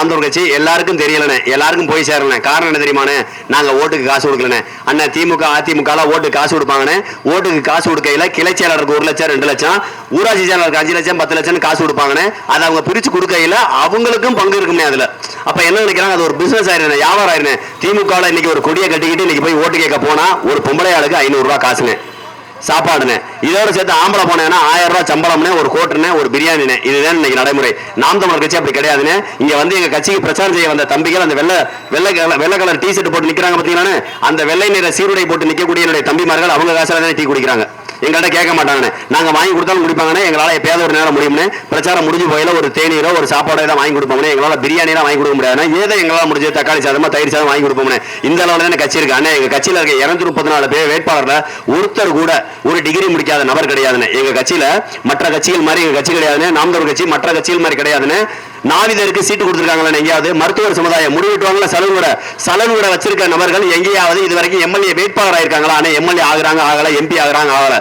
நாம் தமிழர் கட்சி எல்லாருக்கும் தெரியலண்ணே, எல்லாருக்கும் போய் சேரல. காரணம் என்ன தெரியுமாண்ணே? நாங்க ஓட்டுக்கு காசு கொடுக்கலண்ணே. அண்ணன் திமுக அதிமுக ஓட்டுக்கு காசு கொடுப்பாங்கண்ணே. ஓட்டுக்கு காசு கொடுக்கையில கிளை செயலாளருக்கு 1 லட்சம் 2 லட்சம், ஊராட்சி செயலாளருக்கு 5 லட்சம் 10 லட்சம் காசு கொடுப்பாங்கண்ணே. அதை அவங்க பிரிச்சு கொடுக்கையில அவங்களுக்கும் பங்கு இருக்குமே அதுல. அப்ப என்ன நினைக்கிறாங்க? அது ஒரு பிசினஸ் ஆயிருந்தேன், வியாபாரம் ஆயிருந்தேன். திமுக இன்னைக்கு ஒரு கொடியை கட்டிக்கிட்டு இன்னைக்கு போய் ஓட்டு கேட்க போனா ஒரு பொம்பளை ஆளுக்கு 500 ரூபாய் காசுனே, சாப்பாடுனே. இதோட சேர்த்து ஆம்பளை போனேன்னா 1000 ரூபாய் சம்பளம்னே, ஒரு கோட்டுனே, ஒரு பிரியாணினே. இதுதான் இன்னைக்கு நடைமுறை. நாம் தமிழர் கட்சி அப்படி கிடையாதுன்னு. இங்க வந்து எங்க கட்சிக்கு பிரச்சாரம் செய்ய வந்த தம்பிகள் அந்த வெள்ளை கலர் டி ஷர்ட் போட்டு நிக்கிறாங்க பாத்தீங்கன்னா, அந்த வெள்ளை நிற சீருடை போட்டு நிக்கக்கூடிய என்னுடைய தம்பிமார்கள் அவங்க காசுல தானே டீ குடிக்கிறாங்க. எங்கள்கிட்ட கேட்க மாட்டாங்கண்ணே. நாங்க வாங்கி கொடுத்தாலும் குடிப்பாங்கண்ணே. எங்களால் எப்பயாவது ஒரு நேரம் முடியும்னு பிரச்சாரம் முடிஞ்சு போயில ஒரு தேநீரோ ஒரு சாப்பாடோ தான் வாங்கி கொடுப்போம்னே. எங்களால் பிரியாணிலாம் வாங்கி கொடுக்க முடியாது. ஏதோ எங்களால் முடிஞ்சு தக்காளி சாதமா தயிர் சாதம் வாங்கி கொடுப்போம்னே. இந்த அளவில் தான் கட்சி இருக்கு. அண்ணே, எங்க கட்சியில் இருக்க 234 பேர் வேட்பாளர்ல ஒருத்தர் கூட ஒரு டிகிரி முடிக்காத நபர் கிடையாதுன்னு. எங்க கட்சியில மற்ற கட்சிகள் மாதிரி எங்க கட்சி கிடையாதுன்னு. நாம் தமிழர் கட்சி மற்ற கட்சிகள் மாதிரி கிடையாதுன்னு. நாவிதருக்கு சீட்டு கொடுத்துருக்காங்களா எங்கேயாவது? மருத்துவர் சமுதாயம் முடிவிட்டுவாங்களா? சலன் வச்சிருக்க நபர்கள் எங்கேயாவது இது வரைக்கும் எம்எல்ஏ வேட்பாளர் ஆயிருக்காங்களா? ஆனா எம்எல்ஏ ஆகுறாங்க ஆகல, எம்பி ஆகுறாங்க ஆகல,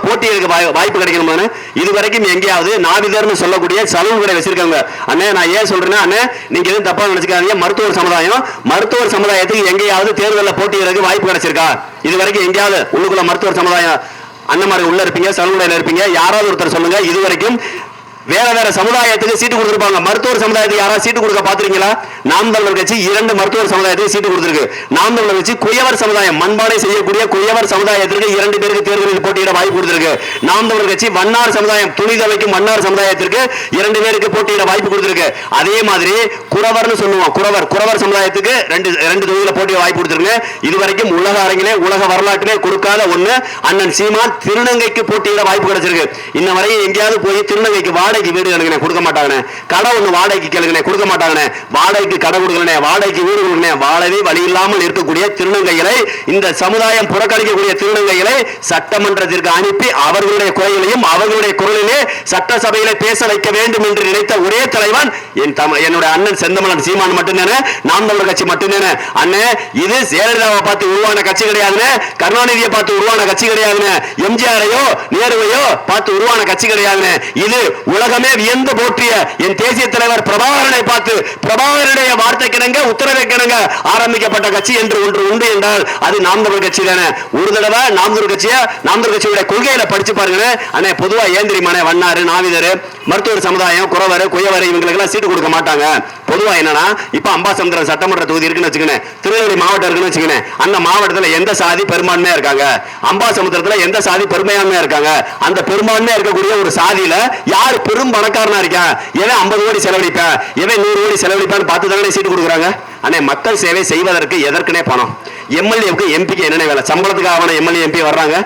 போட்டிகளுக்கு வாய்ப்பு கிடைக்கணும்னு இது வரைக்கும் எங்கேயாவது நாவிதர்னு சொல்லக்கூடிய சலூன் கடை வச்சிருக்காங்க. அண்ணே, நான் ஏன் சொல்றேன்னா, அண்ணே நீங்க எதுவும் தப்பா நினைச்சுக்காதீங்க. மருத்துவர் சமுதாயத்துக்கு எங்கேயாவது தேர்தலில் போட்டிகளுக்கு வாய்ப்பு கிடைச்சிருக்கா? இது வரைக்கும் எங்கேயாவது உள்ளுக்குள்ள மருத்துவர் சமுதாயம் அண்ணமாரி உள்ள இருப்பீங்க, சலூன் கடையில் இருப்பீங்க, யாராவது ஒருத்தர் சொல்லுங்க. இது வரைக்கும் வேற சமுதாயத்துக்கு சீட்டு கொடுத்திருப்பாங்க. மருத்துவர் சமுதாயத்துக்கு யாராவது சீட்டு கொடுக்க பாத்துறீங்களா? நாம் தமிழர் கட்சி 2 மருத்துவர் சமுதாயத்துக்கு சீட்டு கொடுத்திருக்கு. நாம் தமிழர் கட்சி குயவர் சமுதாயம், மண்பானை செய்யக்கூடிய குயவர் சமுதாயத்திற்கு 2 பேருக்கு தேர்தலில் போட்டியிட வாய்ப்பு கொடுத்திருக்கு. நாம் தமிழர் கட்சி வண்ணார் சமுதாயம், துணித வைக்கும் வண்ணார் சமுதாயத்திற்கு 2 பேருக்கு போட்டியிட வாய்ப்பு கொடுத்திருக்கு. அதே மாதிரி குறவர்னு சொல்லுவோம், குறவர் சமுதாயத்துக்கு 2 தொகுதியில போட்டியிட வாய்ப்பு கொடுத்திருக்கு. இதுவரைக்கும் உலக அரங்கிலே உலக வரலாற்றிலே கொடுக்காத ஒண்ணு அண்ணன் சீமான் திருநங்கைக்கு போட்டியிட வாய்ப்பு கிடைச்சிருக்கு. இன்ன வரையும் எங்கேயாவது போய் திருநங்கைக்கு வாடகைக்கு வீடு கேளுங்க, கொடுக்க மாட்டாங்க. கடை ஒண்ணு வாடகைக்கு கேளுங்க, கொடுக்க மாட்டாங்க. வாடகைக்கு கடை கொடுக்கல, வாடகைக்கு வீடு கொடுக்கல. வாழவே வழி இல்லாமல் இருக்கக்கூடிய திருநங்கைகளை, இந்த சமுதாயம் புறக்கணிக்கக்கூடிய திருநங்கைகளை சட்டமன்றத்திற்கு அனுப்பி அவர்களுடைய குறைகளையும் அவர்களுடைய குரலிலே சட்டசபையில பேச வைக்க வேண்டும் என்று நினைத்த ஒரே தலைவன் என்னுடைய அண்ணன் செந்தமலன் சீமான் மட்டும்தானே. நாம் தமிழர் கட்சி மட்டும்தானே. அண்ணன், இது ஜெயலலிதாவை பார்த்து உருவான கட்சி கிடையாதுன்னு, கருணாநிதியை பார்த்து உருவான கட்சி கிடையாதுன்னு, எம்ஜிஆரையோ நேருவையோ பார்த்து உருவான கட்சி கிடையாதுன்னு. இது உலகமே வியந்து போற்றிய என் தேசிய தலைவர் பிரபாகரனை பார்த்து பிரபாகரனுடைய வார்த்தை கிணங்க உத்தரவை கிணங்க ஆரம்பிக்கப்பட்ட கட்சி என்று ஒன்று உண்டு என்றால் அது நாம் தமிழர் கட்சி தானே. ஒரு தடவை நாம் தமிழர் கட்சியுடைய கொள்கையில படிச்சு பாருங்க. அண்ணே, பொதுவா ஏன் தெரியுமானே, வண்ணாறு நாவிதர் மருத்துவர் சமுதாயம் குறவர் குயவர் இவங்களுக்கு எல்லாம் சீட்டு கொடுக்க மாட்டாங்க. பொதுவா என்னன்னா, இப்ப அம்பாசமுத்திரம் சட்டமன்ற தொகுதி இருக்குன்னு வச்சுக்கணும், திருநெல்வேலி மாவட்டம் இருக்குன்னு வச்சுக்கணும். அந்த மாவட்டத்தில் எந்த சாதி பெரும்பான்மையா இருக்காங்க, அம்பாசமுத்திரத்தில் எந்த சாதி பெரும்பான்மையா இருக்காங்க, அந்த பெரும்பான்மையா இருக்கக்கூடிய ஒரு சாதியில யார் பெரும் பணக்காரனா இருக்கான், எவன் 50 கோடி செலவழிப்பேன், எவன் 100 கோடி செலவழிப்பான்னு பார்த்து தானே சீட்டு கொடுக்குறாங்க. அண்ணே, மக்கள் சேவை செய்வதற்கு எதற்குனே பணம்? எம்எல்ஏவுக்கு எம்பிக்கு என்னென்ன வேலை? சம்பளத்துக்கு ஆவண எம்எல்ஏ எம்பி வர்றாங்க.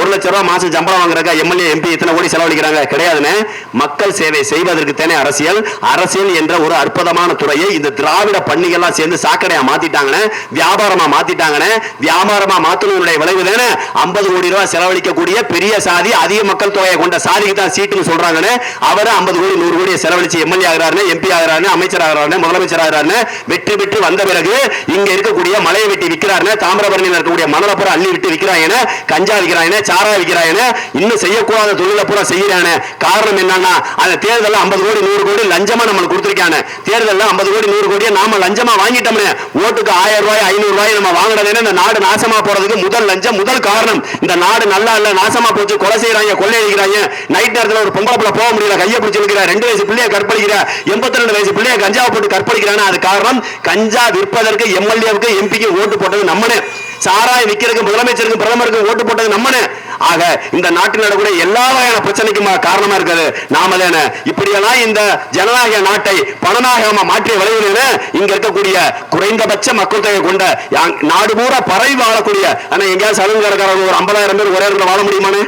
1 லட்சம் ரூபாய் மாசம் சம்பளம் வாங்குறக்கா எம்எல்ஏ எம்பி இத்தனை கோடி செலவழிக்கிறாங்க? கிடையாதுன்னு. மக்கள் சேவை செய்வதற்கு தானே அரசியல் என்ற ஒரு அற்புதமான துறையை இந்த திராவிட பன்னிகள்லாம் சேர்ந்து சாக்கடையா மாத்திட்டாங்கன்னு, வியாபாரமா மாத்திட்டாங்கன்னு. வியாபாரமா மாத்தினுடைய விளைவு தானே 50 கோடி ரூபாய் செலவழிக்கக்கூடிய பெரிய சாதி, அதிக மக்கள் தொகையை கொண்ட சாதிக்கு தான் சீட்டுன்னு சொல்றாங்கன்னு. அவர் 50 கோடி 100 கோடியை செலவழிச்சு எம்எல்ஏ ஆகிறாரு, எம்பி ஆகிறாரு, அமைச்சர் ஆகிறாரு, முதலமைச்சர் ஆகிறாரு. வெற்றி பெற்று வந்த பிறகு இங்க இருக்கக்கூடிய மலையை வெட்டி விற்கிறாரு, தாமிரபரணியில் இருக்கக்கூடிய மணலப்புறம் அள்ளி விட்டு விற்கிறாங்க, கஞ்சா விற்கிறாங்க, சாரா விற்கிறாங்க, இன்னும் செய்யக்கூடாத தொழிலை பூரா செய்யறானே. காரணம் என்னன்னா, அந்த தேர்தலில் 50 கோடி 100 கோடி லஞ்சமா நம்மளுக்கு கொடுத்திருக்காங்க. தேர்தலில் 50 கோடி 100 கோடியை நாம லஞ்சமா வாங்கிட்டோம்னே. ஓட்டுக்கு 1000 ரூபாய் 500 ரூபாய் நம்ம வாங்கினதுன்னு இந்த நாடு நாசமா போறதுக்கு முதல் லஞ்சம், முதல் காரணம். இந்த நாடு நல்லா இல்ல, நாசமா போச்சு, கொலை செய்யறாங்க, கொள்ளை அடிக்கிறாங்க. நைட் நேரத்தில் ஒரு பொம்பளை போக முடியல, கையை பிடிச்சி வைக்கிற, 2 வயசு பிள்ளைய கற்பழிக்கிற, 82 வயசு பிள்ளைய கஞ்சாவை போட்டு கற்பழிக்கிறான்னு. அது காரணம் கஞ்சா விற்பதற்கு எம்எல்ஏவுக்கு எம்பிக்கு ஓட்டு போட்டது நம்மனே. சாராய் விற்கிறதுக்கு முதலமைச்சருக்கு பிரதமருக்கு ஓட்டு போட்டது நம்மனே. ஆக இந்த நாட்டில் நடக்கூடிய எல்லா வகையான பிரச்சனைக்கும் காரணமா இருக்கிறது நாம தானே. இப்படியெல்லாம் இந்த ஜனநாயக நாட்டை பணநாயகமா மாற்றிய விளைவுல இங்க இருக்கக்கூடிய குறைந்தபட்ச மக்கள் தொகை கொண்ட நாடு பூரா பரவி வாழக்கூடிய, ஆனா எங்கேயாவது சலுகைக்காரங்க ஒரு 50,000 பேர் ஒரே இடத்துல வாழ முடியுமானே?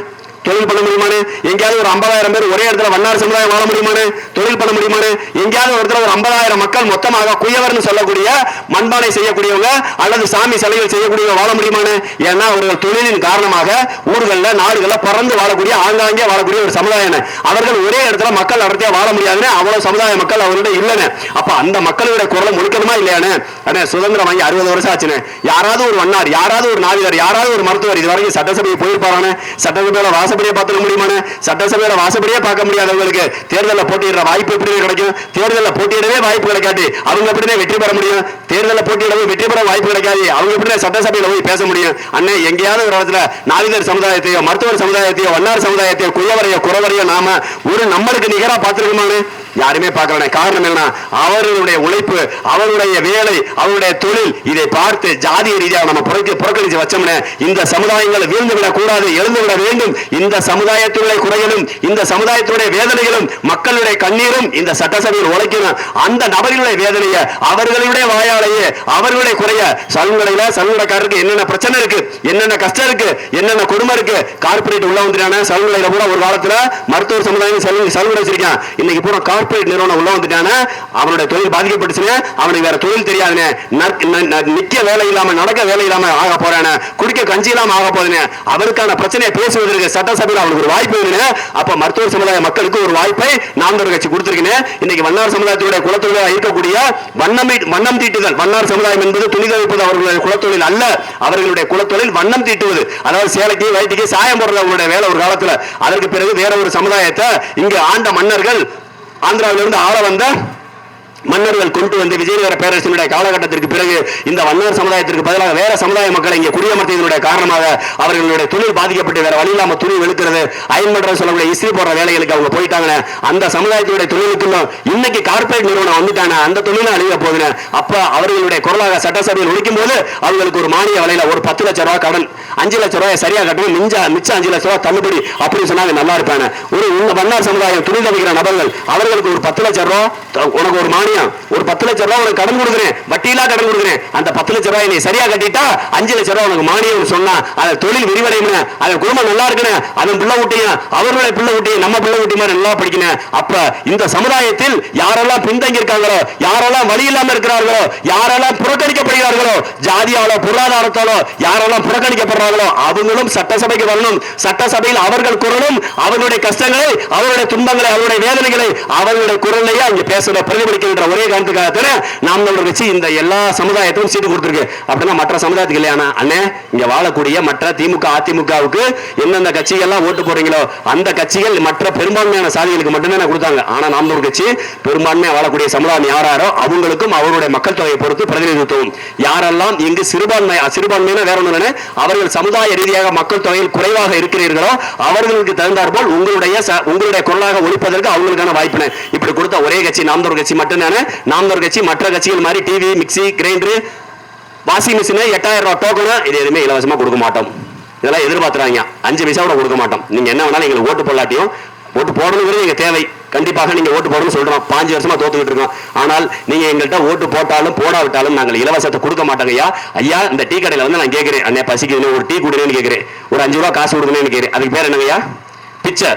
தொழில் பண்ண முடியுமானே? எங்கேயாவது ஒரு 50,000 பேர் ஒரே இடத்துல வண்ணார் சமுதாயம் வாழ முடியுமானே? தொழில் பண்ண முடியுமானே? எங்கேயாவது ஒரு இடத்துல ஒரு 50,000 மக்கள் மொத்தமாக குயவர்னு சொல்லக்கூடிய மண்பானை செய்யக்கூடியவங்க அல்லது சாமி சிலைகள் செய்யக்கூடியவங்க வாழ முடியுமானே? ஏன்னா அவர்கள் தொழிலின் காரணமாக ஊர்களில் நாடுகளில் பறந்து வாழக்கூடிய ஆங்காங்கே வாழக்கூடிய ஒரு சமுதாயம். அவர்கள் ஒரே இடத்துல மக்கள் அடர்த்தியா வாழ முடியாதுன்னு அவ்வளவு சமுதாய மக்கள் அவர்கிட்ட இல்லைன்னு. அப்ப அந்த மக்களுடைய குரலை முடிக்கணுமா இல்லையானு? அண்ணே சுதந்திரம் வாங்கி 60 வருஷம் ஆச்சுன்னு யாராவது ஒரு வண்ணார், யாராவது ஒரு நாவிதர், யாராவது ஒரு மருத்துவர் இது வரைக்கும் சட்டசபையை போயிருப்பாரானே? சட்டசபையில வாசப்படியே பார்த்துக்க முடியுமானே? சட்டசபையில வாசப்படியே பார்க்க முடியாதவங்களுக்கு தேர்தலில் போட்டியிடுற வாய்ப்பு எப்படி கிடைக்கும்? தேர்தலில் போட்டியிடவே வாய்ப்பு கிடைக்காது, அவங்க எப்படிதான் வெற்றி பெற முடியும்? தேர்தலில் போட்டியிடவே வெற்றி பெற வாய்ப்பு கிடைக்காது, அவங்க எப்படிதான் சட்டசபையில போய் பேச முடியும்? அண்ணே எங்கேயாவது ஒரு இடத்துல நாவிதர் சமுதாயத்தையோ மருத்துவர் சமுதாயத்தையோ வண்ணார் சமுதாயத்தையோ குயவரையோ குறவரையோ நாம ஒரு நம்மளுக்கு நிகரா பார்த்திருக்கோமானு? யாருமே பார்க்கல. காரணம் என்ன? அவர்களுடைய உழைப்பு, அவருடைய வேலை, அவருடைய தொழில், இதை பார்த்து ஜாதிய ரீதியாக நம்ம புறக்கணிச்சு வச்சோம்னே இந்த சமுதாயங்களை வீழ்ந்து விடக் கூடாது, எழுந்து விட வேண்டும். இந்த சமுதாயத்துடைய குறைகளும் இந்த சமுதாயத்துடைய வேதனைகளும் மக்களுடைய கண்ணீரும் இந்த சட்டசபையில் உழைக்கணும். அந்த நபர்களுடைய வேதனையை அவர்களுடைய வாயாலேயே அவர்களுடைய குறைய சலுகைக்காரருக்கு என்னென்ன பிரச்சனை இருக்கு, என்னென்ன கஷ்டம் இருக்கு, என்னென்ன கொடுமை இருக்கு, கார்பரேட் உள்ள வந்துட்டான சலுகையில கூட ஒரு காலத்துல மருத்துவ சமுதாயம் சலுகை வச்சிருக்கான். இன்னைக்கு பூரா கார்பரேட் நிறுவனம் உள்ள வந்துட்டான அவனுடைய தொழில் பாதிக்கப்பட்டுச்சுன்னு அவனுக்கு வேற தொழில் தெரியாதுன்னு நிக்க வேலை இல்லாம நடக்க வேலை இல்லாம ஆக போறானே, குடிக்க கஞ்சி இல்லாம ஆக போதுன்னு அவருக்கான பிரச்சனையை பேசுவதற்கு சட்டசபையில் அவனுக்கு ஒரு வாய்ப்பு வேணும். அப்ப மருத்துவ சமுதாய மக்களுக்கு ஒரு வாய்ப்பை நாம் தமிழர் கட்சி கொடுத்திருக்கேன். இன்னைக்கு வண்ணார் சமுதாயத்துடைய குலத்தொழிலாக இருக்கக்கூடிய வண்ணம் தீட்டுதல், வண்ணார் சமுதாயம் என்பது துணி தவிப்பது அவர்களுடைய குலத்தொழில் அல்ல, அவர்களுடைய குலத்தொழில் வண்ணம் தீட்டுவது. அதாவது சேலைக்கு வயிற்றுக்கு சாயம் போடுறது அவங்களுடைய வேலை ஒரு காலத்துல. அதற்கு பிறகு வேற ஒரு சமுதாயத்தை இங்கு ஆண்ட மன்னர்கள், ஆந்திராவிலிருந்து ஆள வந்த மன்னர்கள் கொண்டு வந்து விஜயநகர பேரரசினுடைய காலகட்டத்திற்கு பிறகு இந்த வண்ணார் சமுதாயத்திற்கு பதிலாக வேற சமுதாய மக்களை இங்கே குடியமர்த்தியதனுடைய காரணமாக அவர்களுடைய தொழில் பாதிக்கப்பட்டு வேற வழி இல்லாம துணி வெளுக்கிறது, அயன் பண்ற சொல்லக்கூடிய இஸ்திரி போடுற வேலைகளுக்கு அவங்க போயிட்டாங்க. அந்த சமுதாயத்தினுடைய தொழிலுக்குள்ள இன்னைக்கு கார்பரேட் நிறுவனம் வந்துட்டாங்க, அந்த தொழிலும் அழிய போகுது. அப்ப அவர்களுடைய குரலாக சட்டசபையில் ஒழிக்கும் போது அவங்களுக்கு ஒரு மானிய விலையில ஒரு 10 லட்சம் ரூபாய் கடன், 5 லட்சம் ரூபாய் சரியா கட்டணும், மிச்சம் 5 லட்சம் ரூபாய் தள்ளுபடி அப்படின்னு சொன்னாங்க. நல்லா இருப்பாங்க. ஒரு வண்ணார் சமுதாயம் துணி தவிக்கிற நபர்கள் அவர்களுக்கு ஒரு 10 லட்சம் ரூபாய் உனக்கு ஒரு மானியம், ஒரு 10 லட்சம் ரூபாய் உனக்கு கடன் கொடுக்குறேன், வட்டியிலா கடன் கொடுக்குறேன், அந்த 10 லட்சம் ரூபாய் நீ சரியா கட்டிட்டா 5 லட்சம் ரூபாய் உனக்கு மானியம் சொன்னா அந்த தொழில் விரிவடையும், அந்த குடும்பம் நல்லா இருக்கணும், அதன் பிள்ளை ஊட்டியும் அவர்களுடைய பிள்ளை ஊட்டியும் நம்ம பிள்ளை ஊட்டி மாதிரி நல்லா படிக்கணும். அப்ப இந்த சமுதாயத்தில் யாரெல்லாம் பின்தங்கி இருக்காங்களோ, யாரெல்லாம் வழி இல்லாம இருக்கிறார்களோ, யாரெல்லாம் புறக்கணிக்கப்படுகிறார்களோ, ஜாதியாலோ பொருளாதாரத்தாலோ யாரெல்லாம் புறக்கணிக்கப்படுறாங்களோ அவங்களும் சட்டசபைக்கு வரணும். சட்டசபையில் அவர்கள் குரலும் அவர்களுடைய கஷ்டங்களை, அவருடைய துன்பங்களை, அவருடைய வேதனைகளை அவர்களுடைய குரலையே அங்க பேசுற பிரதிபலிக்கின்ற ஒரே காரணத்துக்காக நாம் தமிழர் கட்சி இந்த எல்லா சமுதாயத்தையும் சீட்டு கொடுத்திருக்கு. அப்படின்னா மற்ற சமுதாயத்துக்கு இல்லையா அண்ணே? இங்க வாழக்கூடிய மற்ற திமுக அதிமுகவுக்கு எந்தெந்த கட்சிகள்லாம் ஓட்டு போறீங்களோ அந்த கட்சிகள் மற்ற பெரும்பான்மையான சாதிகளுக்கு மட்டும்தான் கொடுத்தாங்க. ஆனா நாம் தமிழர் கட்சி பெரும்பான்மையா வாழக்கூடிய சமுதாயம் யாராரோ அவங்களுக்கும் அவருடைய மக்கள் தொகையை பொறுத்து பிரதிநிதித்துவம். யாரெல்லாம் இங்கு சிறுபான்மையான வேற ஒன்று அவர்கள் சமுதாய ரீதியாக மக்கள் தொகையில் குறைவாக இருக்கிறீர்களோ அவர்களுக்கு தகுந்தாற்போல் உங்களுடைய குரலாக ஒழிப்பதற்கு அவங்களுக்கான வாய்ப்பு இப்படி கொடுத்த ஒரே கட்சி நாம் தமிழர் கட்சி மட்டும்தானே. நாம் தமிழர் கட்சி மற்ற கட்சிகள் மாதிரி TV, mixie, grinder, washing machine, 8000 ரூபாய் டோக்கன் இது எதுவுமே இலவசமா கொடுக்க மாட்டோம். இதெல்லாம் எதிர்பார்த்துறாங்க. 5 பைசா கூட கொடுக்க மாட்டோம். நீங்க என்ன வேணாலும் எங்களுக்கு ஓட்டு போடலாட்டியும் ஓட்டு போடணுங்கிறது எங்க தேவை. கண்டிப்பாக நீங்க ஓட்டு போடணும்னு சொல்றோம். 5 வருஷமா தோத்துக்கிட்டு இருக்கோம். ஆனால் நீங்க எங்கள்கிட்ட ஓட்டு போட்டாலும் போடாவிட்டாலும் நாங்கள் இலவசத்தை கொடுக்க மாட்டோங்க. ஐயா இந்த டீ கடையில வந்து நான் கேட்கிறேன், அண்ணே பசிக்குதுன்னு ஒரு டீ கொடுங்கன்னு கேட்கிறேன், ஒரு 5 ரூபாய் காசு கொடுங்கன்னு கேட்கிறேன். அதுக்கு பேர் என்னங்கய்யா? பிச்சை.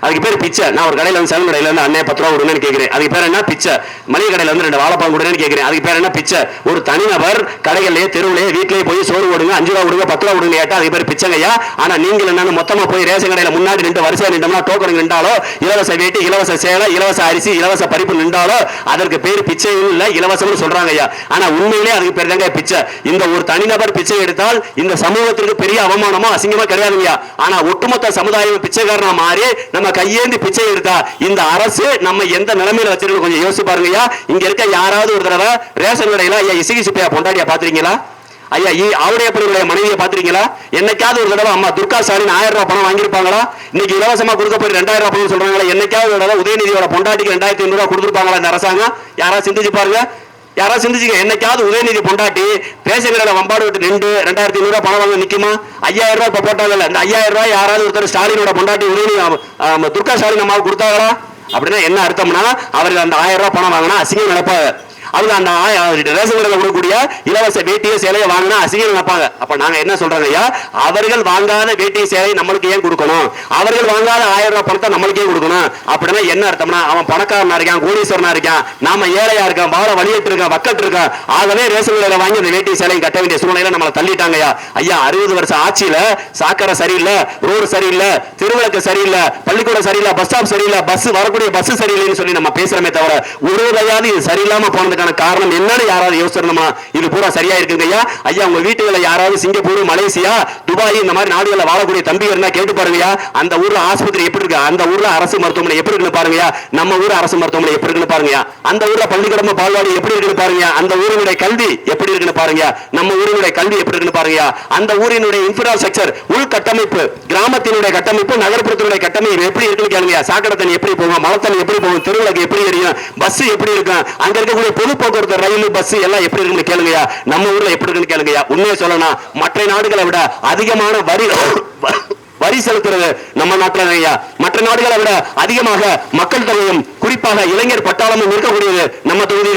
அதுக்கு பேர் பிச்சை. நான் ஒரு கடையில் வந்து சேலம் கடையில் வந்து அண்ணே 10 ரூபா கொடுங்கன்னு கேட்கிறேன். அதுக்கு பேர் என்ன? பிச்சை. மளிகை கடையில் வந்து 2 வாழைப்பழம் கொடுங்கன்னு கேட்கிறேன். அதுக்கு பேர் என்ன? பிச்சை. ஒரு தனிநபர் கடைகளிலேயே தெருவிலேயே வீட்டிலேயே போய் சோறு கொடுங்க, 5 ரூபா கொடுங்க, 10 ரூபா கொடுங்க கேட்டா அதுக்கு பேர் பிச்சைங்கய்யா. ஆனா நீங்கள் என்னன்னு மொத்தமா போய் ரேஷன் கடையில் முன்னாடி நின்று வரிசையா நின்றோம்னா டோக்கன் நின்றாலோ, இலவச வேட்டி, இலவச சேலை, இலவச அரிசி, இலவச பருப்பு நின்றாலோ அதற்கு பேர் பிச்சையும் இல்லை, இலவசம்னு சொல்றாங்க ஐயா. ஆனா உண்மையிலே அதுக்கு பேர் தாங்க பிச்சை. இந்த ஒரு தனிநபர் பிச்சை எடுத்தால் இந்த சமூகத்திற்கு பெரிய அவமானமோ அசிங்கமா கிடையாதுங்கய்யா. ஆனா ஒட்டுமொத்த சமுதாயம் பிச்சைக்காரனா மாறி நம்ம கையேந்தி பிச்சை எடுத்தா இந்த அரசு நம்ம எந்த நிலைமையில வச்சிருக்கோம் கொஞ்சம் யோசிச்சு பாருங்கய்யா. இங்க இருக்க யாராவது ஒரு தடவை ரேஷன் கடையில ஐயா இசுகி சுப்பையா பொண்டாட்டியா பாத்துறீங்களா? ஐயா ஆவுடையப்பனுடைய மனைவியை பாத்துறீங்களா? என்னைக்காவது ஒரு தடவை அம்மா துர்கா ஸ்டாலின் 1000 ரூபாய் பணம் வாங்கியிருப்பாங்களா? இன்னைக்கு இலவசமா கொடுக்க போய் 2000 ரூபாய் பணம் சொல்றாங்களா? என்னைக்காவது ஒரு தடவை உதயநிதியோட பொண்டாட்டிக்கு 2500 ரூபாய் கொடுத்துருப்பாங்களா இந்த அரசாங்கம்? யாராவது சிந்திச்சு பாருங்க. யாராவது சிந்திச்சுங்க. என்னைக்காவது உதயநிதி பொண்டாட்டி பேசுகிற வம்பாடு விட்டு நின்று 2500 ரூபாய் பணம் வாங்க நிக்குமா? 5000 ரூபாய் இப்ப போட்டாங்கல்ல, இந்த 5000 ரூபாய் யாராவது ஒருத்தர் ஸ்டாலினோட பொண்டாட்டி உதயநிதி துர்கா ஸ்டாலின் அம்மாவுக்கு கொடுத்தாங்களா? அப்படின்னா என்ன அர்த்தம்னா அவர்கள் அந்த 1000 ரூபாய் பணம் வாங்கினா அசிங்கம் நினைப்பாங்க. அவங்க அந்த ரேஷன் கடையில் கொடுக்கக்கூடிய இலவச வேட்டிய சேலையை வாங்கினா அசிங்கம் நினைப்பாங்க. அப்ப நாங்க என்ன சொல்றாங்க ஐயா, அவர்கள் வாங்காத வேட்டிய சேலை நம்மளுக்கு ஏன் கொடுக்கணும்? அவர்கள் வாங்காத 1000 ரூபாய் பணத்தை நம்மளுக்கே கொடுக்கணும். அப்படின்னா என்ன அர்த்தம்னா அவன் பணக்காரனா இருக்கான், கோடீஸ்வரனா இருக்கான், நாம ஏழையா இருக்கோம், வாழ வழியிட்டு இருக்கோம், வக்கட்டு இருக்கோம். ஆகவே ரேஷன் கடையில வாங்கி அந்த வேட்டிய சேலை கட்ட வேண்டிய சூழ்நிலையில நம்மளை தள்ளிட்டாங்க ஐயா. 60 வருஷம் ஆட்சியில சாக்கடை சரியில்லை, ரோடு சரியில்லை, திருவிளக்கு சரியில்லை, பள்ளிக்கூடம் சரியில்லை, பஸ் ஸ்டாப் சரியில்லை, பஸ் வரக்கூடிய பஸ் சரியில்லைன்னு சொல்லி நம்ம பேசுறமே தவிர ஒரு வகையாவது இது சரியில்லாம போனது போனதுக்கான காரணம் என்னன்னு யாராவது யோசிச்சிருந்தோமா? இது பூரா சரியா இருக்குங்க ஐயா. ஐயா உங்க வீட்டுகளை யாராவது சிங்கப்பூர், மலேசியா, துபாய் இந்த மாதிரி நாடுகளில் வாழக்கூடிய தம்பி இருந்தா கேட்டு பாருங்கயா. அந்த ஊர்ல ஆஸ்பத்திரி எப்படி இருக்கு, அந்த ஊர்ல அரசு மருத்துவமனை எப்படி இருக்குன்னு பாருங்கயா. நம்ம ஊர் அரசு மருத்துவமனை எப்படி இருக்குன்னு பாருங்கயா. அந்த ஊர்ல பள்ளிக்கூடம், பால்வாடி எப்படி இருக்குன்னு பாருங்க. அந்த ஊரினுடைய கல்வி எப்படி இருக்குன்னு பாருங்க. நம்ம ஊரினுடைய கல்வி எப்படி இருக்குன்னு பாருங்க. அந்த ஊரினுடைய இன்ஃப்ராஸ்ட்ரக்சர், உள்கட்டமைப்பு, கிராமத்தினுடைய கட்டமைப்பு, நகர்ப்புறத்தினுடைய கட்டமைப்பு எப்படி இருக்குன்னு கேளுங்க. சாக்கடை தண்ணி எப்படி போகும், மழை தண்ணி எப்படி போகும், தெருவிளக்கு எப்படி எரியும், பஸ் எப்படி இருக்கும், அங்க இருக்கக்கூடிய பொது போக்குவரத்து, ரயில், பஸ் எல்லாம் எப்படி இருக்குன்னு கேளுங்க. நம்ம ஊர்ல எப்படி இருக்குன்னு கேளுங்க. உண்மையை சொல்லணும், மற்ற நாடுகளை விட அதிகமான வரி செலுத்துறது நம்ம நாட்டில். மற்ற நாடுகளை விட அதிகமாக மக்கள் தொகையும் குறிப்பாக இளைஞர் பட்டாளமும் இருக்கக்கூடியது நம்ம தொகுதி,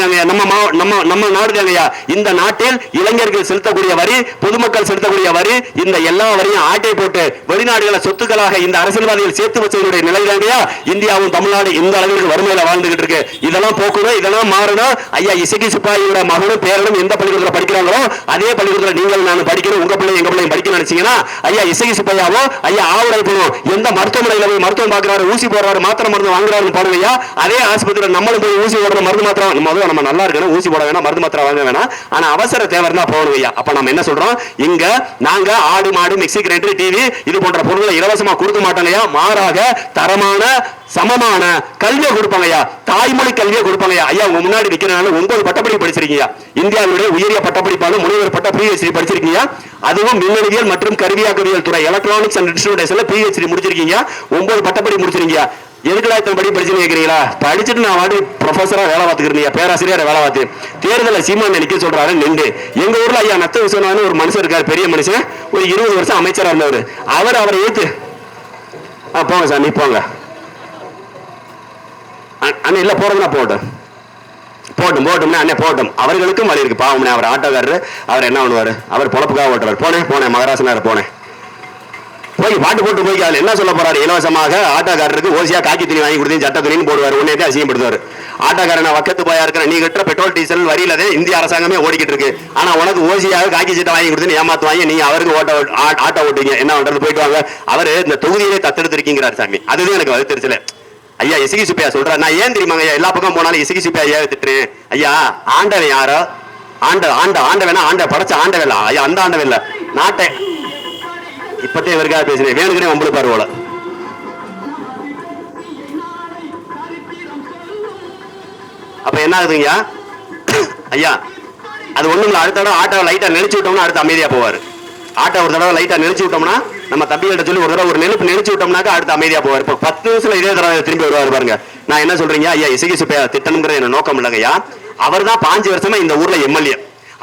நம்ம நாடு தாங்கய்யா. இந்த நாட்டில் இளைஞர்கள் செலுத்தக்கூடிய வரி, பொதுமக்கள் செலுத்தக்கூடிய வரி, இந்த எல்லா வரியும் ஆட்டை போட்டு வெளிநாடுகளை சொத்துக்களாக இந்த அரசியல்வாதிகள் சேர்த்து வச்சவருடைய நிலை தாங்கய்யா. இந்தியாவும் தமிழ்நாடு இந்த அளவிற்கு வறுமையில வாழ்ந்துகிட்டு இருக்கு. இதெல்லாம் போக்கணும், இதெல்லாம் மாறணும். ஐயா இசக்கி சிப்பாயியோட மகனும் பேரனும் எந்த பள்ளிக்கூடத்தில் படிக்கிறாங்களோ அதே பள்ளிக்கூடத்தில் நீங்கள் நான் படிக்கணும், உங்க பிள்ளை எங்க பிள்ளையும் படிக்கணும் நினைச்சீங்கன்னா ஐயா இசக்கி சிப்பாயாவோ ஐயா ஆவடை போகணும். எந்த மருத்துவமனையில போய் மருத்துவம் பார்க்கிறாரு, ஊசி போடுறாரு, மாத்திரை மருந்து வாங்குறாரு பாருங்கய்யா. அதே ஆஸ்பத்திரியில் நம்மளும் போய் ஊசி போடுற மருந்து மாத்திரம் நம்ம நல்லா இருக்கணும், ஊசி போட வேணாம், மருந்து மாத்திரை வாங்க வேணாம். ஆனா அவசர தேவை இருந்தா போகணும் ஐயா. அப்ப நம்ம என்ன சொல்றோம், இங்க நாங்க ஆடு மாடு மிக்சி கிரைண்டர் டிவி இது போன்ற பொருட்களை இலவசமா கொடுக்க மாட்டாங்கய்யா. மாறாக தரமான சமமான கல்வியை கொடுப்பாங்கய்யா, தாய்மொழி கல்வியை கொடுப்பாங்கய்யா. ஐயா உங்க முன்னாடி நிக்கிறனால 9 பட்டப்படிப்பு படிச்சிருக்கீங்க. இந்தியாவுடைய உயரிய பட்டப்படிப்பான முனைவர் பட்ட PhD படிச்சிருக்கீங்க. அதுவும் மின்னணுவியல் மற்றும் கருவியாக்கவியல் துறை, எலக்ட்ரானிக்ஸ் அண்ட் இன்ஸ்ட்ருமெண்டேஷன்ல PhD முடிச்சிருக்கீங்க. 9 பட்டப்படி முடிச்சிருக்கீங்க. எதுக்குடா இத்தனை படி படிச்சுன்னு கேட்கிறீங்களா? படிச்சுட்டு நான் வாடி ப்ரொஃபஸரா வேலை பார்த்துக்கிறீங்க, பேராசிரியர் வேலை பார்த்து தேர்தலை சீமான் நிக்க சொல்றாரு நின்று. எங்க ஊர்ல ஐயா நத்த விஸ்வநாதன் ஒரு மனுஷன் இருக்காரு, பெரிய மனுஷன், ஒரு 20 வருஷம் அமைச்சரா இருந்தவர். அவரை ஏத்து போங்க சார், நீ போங்க அண்ணா, இல்ல போறதுன்னா போட்டும் அண்ணே போட்டும். அவர்களுக்கும் வழி இருக்கு பாவம். அவர் ஆட்டோக்காரரு, அவர் என்ன பண்ணுவாரு, அவர் பொழப்புக்காக ஓட்டுறாரு. போனேன் மகராசனார் போனேன், போய் பாட்டு போட்டு போய் என்ன சொல்ல போறாரு, இலவசமாக ஆட்டோக்காரருக்கு ஓசியா காக்கி துணி வாங்கி கொடுத்து சட்ட துணின்னு போடுவார். உடனே அசிங்கப்படுத்துவார். ஆட்டோக்காரன் வக்கத்து போயா இருக்கிற நீ கட்டுற பெட்ரோல் டீசல் வரியில இந்திய அரசாங்கமே ஓடிக்கிட்டு இருக்கு. ஆனா உனக்கு ஓசியாக காக்கி சட்டை வாங்கி கொடுத்து ஏமாத்துவாங்க, நீங்க அவருக்கு ஆட்டோ ஓட்டுவீங்க. என்ன பண்றது, போயிட்டு வாங்க. அவரு இந்த தொகுதியிலே தத்தெடுத்திருக்கீங்கிறார் சாமி. அதுதான் எனக்கு அது தெரிச்சல. ஐயா இசக்கி சுப்பையா சொல்ற, நான் ஏன் தெரியுமாங்க ஐயா எல்லா பக்கம் போனாலும் இசக்கி சுப்பையா ஐயா திட்டுறேன். ஐயா ஆண்டவன் யாரோ, ஆண்டவனா ஆண்ட படைச்ச ஆண்டவன் ஐயா, அந்த ஆண்டவன் இல்ல நாட்டை இப்பத்தே இவருக்காக பேசுறேன். வேணுக்குனே உங்களுக்கு பாரு போல. அப்ப என்ன ஆகுதுங்க ஐயா, அது ஒண்ணுங்களா. அடுத்த தடவை ஆட்டோ லைட்டா நெளிச்சு விட்டோம்னா அடுத்து அமைதியா போவாரு. ஆட்டோ ஒரு தடவை லைட்டா நெளிச்சு விட்டோம்னா நம்ம தம்பிகிட்ட சொல்லி ஒரு தடவை ஒரு நெருப்பு நெளிச்சு விட்டோம்னாக்கா அடுத்து அமைதியா போவார். இப்போ 10 நிமிஷத்துல இதே தடவை திரும்பி வருவாரு பாருங்க. நான் என்ன சொல்றீங்க ஐயா, இசக்கி சுப்பையா திட்டணுங்கிற என்ன நோக்கம் இல்லைங்கய்யா. அவர் தான் 5 வருஷமா இந்த ஊர்ல எம்எல்ஏ.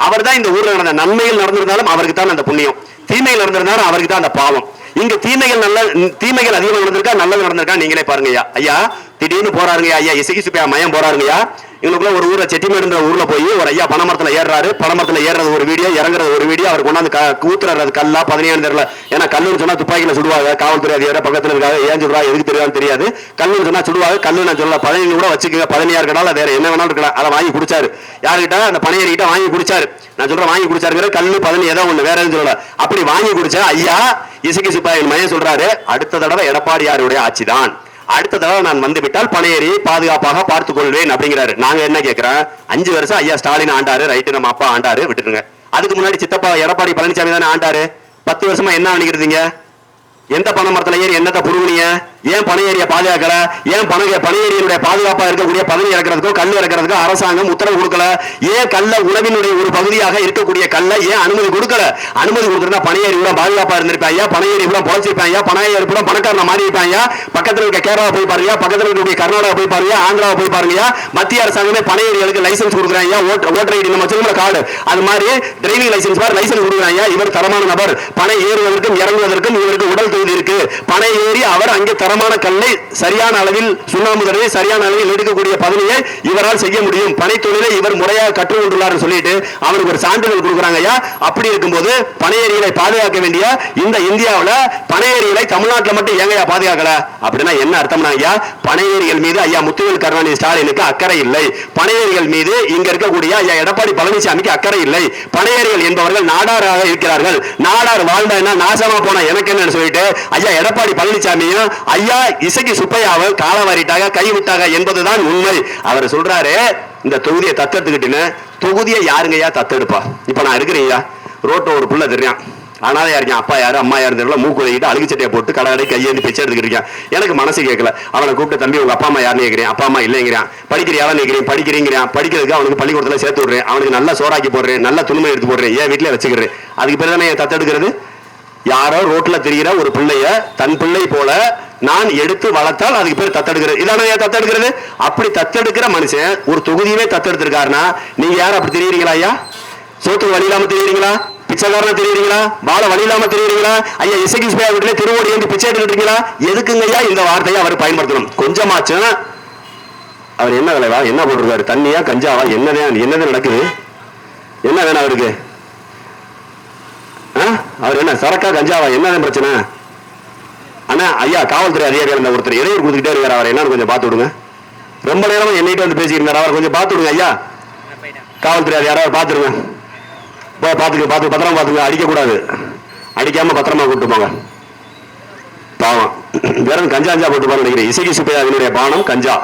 அவர் தான் இந்த ஊர்ல நடந்த நன்மைகள் நடந்திருந்தாலும் அவருக்கு தான் அந்த புண்ணியம், தீமைகள் நடந்திருந்தாலும் அவருக்கு தான் அந்த பாவம். இங்க தீமைகள் அதிகமாக நடந்திருக்கா, நல்லது நடந்திருக்கா நீங்களே பாருங்கய்யா. ஐயா திடீர்னு போறாருங்க ஐயா இசக்கி சுப்பையா மயம் போறாருங்கய்யா. எங்களுக்குள்ள ஒரு ஊர்ல செட்டிமேடுன்ற ஊர்ல போய் ஒரு ஐயா பனைமரத்துல ஏறாரு. பனைமரத்துல ஏறது ஒரு வீடியோ, இறங்குறது ஒரு வீடியோ. அவர் கொண்டாந்து ஊத்துறாரு கல்லா 17 தெரியல. ஏன்னா கல்லுன்னு சொன்னா துப்பாக்கியில சுடுவாங்க. காவல்துறை அதிகாரி பக்கத்துல இருக்காங்க. ஏன் சொல்றா எதுக்கு தெரியாதுன்னு தெரியாது. கல்லுன்னு சொன்னா சுடுவாங்க. கல்லு நான் சொல்ல 15 கூட வச்சுக்கோங்க. 15 இருக்கனால வேற என்ன வேணாலும் இருக்கலாம். அதை வாங்கி குடிச்சாரு. யாருக்கிட்ட, அந்த பனையேறிக்கிட்ட வாங்கி குடிச்சாரு. நான் சொல்றேன் வாங்கி குடிச்சாரு. கல்லு 15 ஏதோ ஒண்ணு, வேற எதுவும் சொல்லல. அப்படி வாங்கி குடிச்சா ஐயா இசக்கி சுப்பாயின் மையம் சொல்றாரு, அடுத்த தடவை எடப்பாடியாருடைய ஆட்சிதான், அடுத்த தடவை நான் வந்து விட்டால் பனையேறி பாதுகாப்பாக பார்த்துக் கொள்வேன் அப்படிங்கிறாரு. நாங்க என்ன கேட்கிறோம், 5 வருஷம் ஐயா ஸ்டாலின் ஆண்டாரு, ரைட்டு, நம்ம அப்பா ஆண்டாரு, விட்டுருங்க. அதுக்கு முன்னாடி சித்தப்பா எடப்பாடி பழனிசாமி தானே ஆண்டாரு. 10 வருஷமா என்ன பண்ணிக்கிறீங்க? எந்த பனை மரத்துல ஏறி என்னத்தை புடுங்குனீங்க? ஏன் பனையேறிய பாதுகாக்கல? ஏன் பனையேறியினுடைய பாதுகாப்பா இருக்கக்கூடிய பதவி இறக்கிறதுக்கோ கல் இறக்கிறதுக்கோ அரசாங்கம் உத்தரவு கொடுக்கல? ஏன் கல்ல உணவினுடைய ஒரு பகுதியாக இருக்கக்கூடிய கல்ல ஏன் அனுமதி கொடுக்கல? அனுமதி கொடுத்துருந்தா பனையேறி கூட பாதுகாப்பா இருந்திருப்பாங்க, பனையேறி கூட பொழைச்சிருப்பாங்க, பனையேறி கூட பணக்காரன மாறி இருப்பாங்க. பக்கத்துல இருக்க கேரளா போய் பாருங்க, பக்கத்துல இருக்கக்கூடிய கர்நாடகா போய் பாருங்க, ஆந்திரா போய் பாருங்க. மத்திய அரசாங்கமே பனையேறிகளுக்கு லைசன்ஸ் கொடுக்குறாங்க. ஓட்டர் ஐடி நம்ம சொல்லுற கார்டு, அது மாதிரி டிரைவிங் லைசன்ஸ் மாதிரி லைசன்ஸ் கொடுக்குறாங்க. இவர் தரமான நபர், பனை ஏறுவதற்கும் இறங்குவதற்கும் இவருக்கு உடல் தகுதி இருக்கு. பனை ஏறி அவர் அங்கே தரமான கல்லை சரியான அளவில் சுண்ணாம்பு தடவை சரியான அளவில் எடுக்கக்கூடிய பதவியை இவரால் செய்ய முடியும், பனை தொழிலை இவர் முறையாக கற்றுக்கொண்டுள்ளார் சொல்லிட்டு அவருக்கு ஒரு சான்றிதழ் கொடுக்குறாங்க. அப்படி இருக்கும்போது பனையேறிகளை பாதுகாக்க வேண்டிய இந்த இந்தியாவில் பனையேறிகளை தமிழ்நாட்டில் மட்டும் ஏங்கயா பாதுகாக்கல? அப்படின்னா என்ன அர்த்தம்னா ஐயா, பனையேறிகள் மீது ஐயா முத்துவேல் கருணாநிதி ஸ்டாலினுக்கு அக்கறை இல்லை. பனையேறிகள் மீது இங்க இருக்கக்கூடிய ஐயா எடப்பாடி பழனிசாமிக்கு அக்கறை இல்லை. பனையேறிகள் என்பவர்கள் நாடாராக இருக்கிறார்கள். நாடார் வாழ்ந்தா நாசமா போன எனக்கு என்னன்னு சொல்லிட்டு ஐயா எடப்பாடி பழனிசாமியும் ஐயா இசக்கி சுப்பையாவை காலவாரிட்டாக கைவிட்டாக என்பதுதான் உண்மை. அவர் சொல்றாரு, இந்த தொகுதியை தத்தெடுத்துக்கிட்டுன்னு தொகுதியை யாருங்கய்யா தத்தெடுப்பா? இப்ப நான் இருக்கிறீங்க ரோட்டை ஒரு புள்ள தெரியும், அனாதையா இருக்கேன், அப்பா யாரு அம்மா யாரு தெரியல, மூக்கு வலிக்கிட்டு அழுகு சட்டையை போட்டு கடை கையேந்தி பிச்சை எடுத்துக்கிட்டு இருக்கேன். எனக்கு மனசு கேட்கல. அவனை கூப்பிட்டு தம்பி உங்க அப்பா அம்மா யாருன்னு கேட்கிறேன், அப்பா அம்மா இல்லைங்கிறான். படிக்கிறியாவா நிற்கிறேன், படிக்கிறீங்கிறான். படிக்கிறதுக்கு அவனுக்கு பள்ளிக்கூடத்துல சேர்த்து விடுறேன், அவனுக்கு நல்லா சோறாக்கி போடுறேன், நல்ல துணிமை எடுத்து போடுறேன், ஏன் வீட்டிலே வச்சுக்கிறேன். அதுக்கு பிறகு தானே என் தத்தெடுக்கிறது? யாரோ ரோட்ல தெரிகிற ஒரு பிள்ளைய தன் பிள்ளை போல நான் எடுத்து வளர்த்தால் அதுக்கு பேர் தத்தெடுக்கிறது. இதான ஏன் தத்தெடுக்கிறது? அப்படி தத்தெடுக்கிற மனுஷன் ஒரு தொகுதியவே தத்தெடுத்திருக்காருன்னா நீங்க யாரும் அப்படி தெரியுறீங்களா? ஐயா சோத்துக்கு வழி இல்லாம தெரியுறீங்களா? பிச்சைக்காரனா தெரியுறீங்களா? வாழ வழி இல்லாம தெரியுறீங்களா? ஐயா இசைக்கு வீட்டுல திருவோடி ஏந்தி பிச்சை எடுத்துட்டீங்களா? எதுக்குங்க ஐயா இந்த வார்த்தையை அவர் பயன்படுத்தணும்? கொஞ்சமாச்சும் அவர் என்ன விளைவா என்ன போட்டிருக்காரு? தண்ணியா கஞ்சாவா? என்னதான் நடக்குது? என்ன வேணும் அவருக்கு? அவர் என்ன சரக்கா கஞ்சாவா? என்னதான் பிரச்சனை? ஆனா ஐயா காவல்துறை அதிகாரிகள் இந்த ஒருத்தர் இடையூறு கொடுத்துக்கிட்டே இருக்காரு, அவர் என்னன்னு கொஞ்சம் பார்த்து விடுங்க. ரொம்ப நேரமா என்னைட்டு வந்து பேசியிருந்தார், அவர் கொஞ்சம் பார்த்து விடுங்க. ஐயா காவல்துறை யாராவது பார்த்துருங்க, பார்த்து பத்திரமா பார்த்துங்க, அடிக்கக்கூடாது, அடிக்காம பத்திரமா கூப்பிட்டு போங்க. பாவம் வேற கஞ்சா கஞ்சா போட்டு பாரு நினைக்கிறேன். இசைக்கு சுப்பையாவினுடைய பானம் கஞ்சா,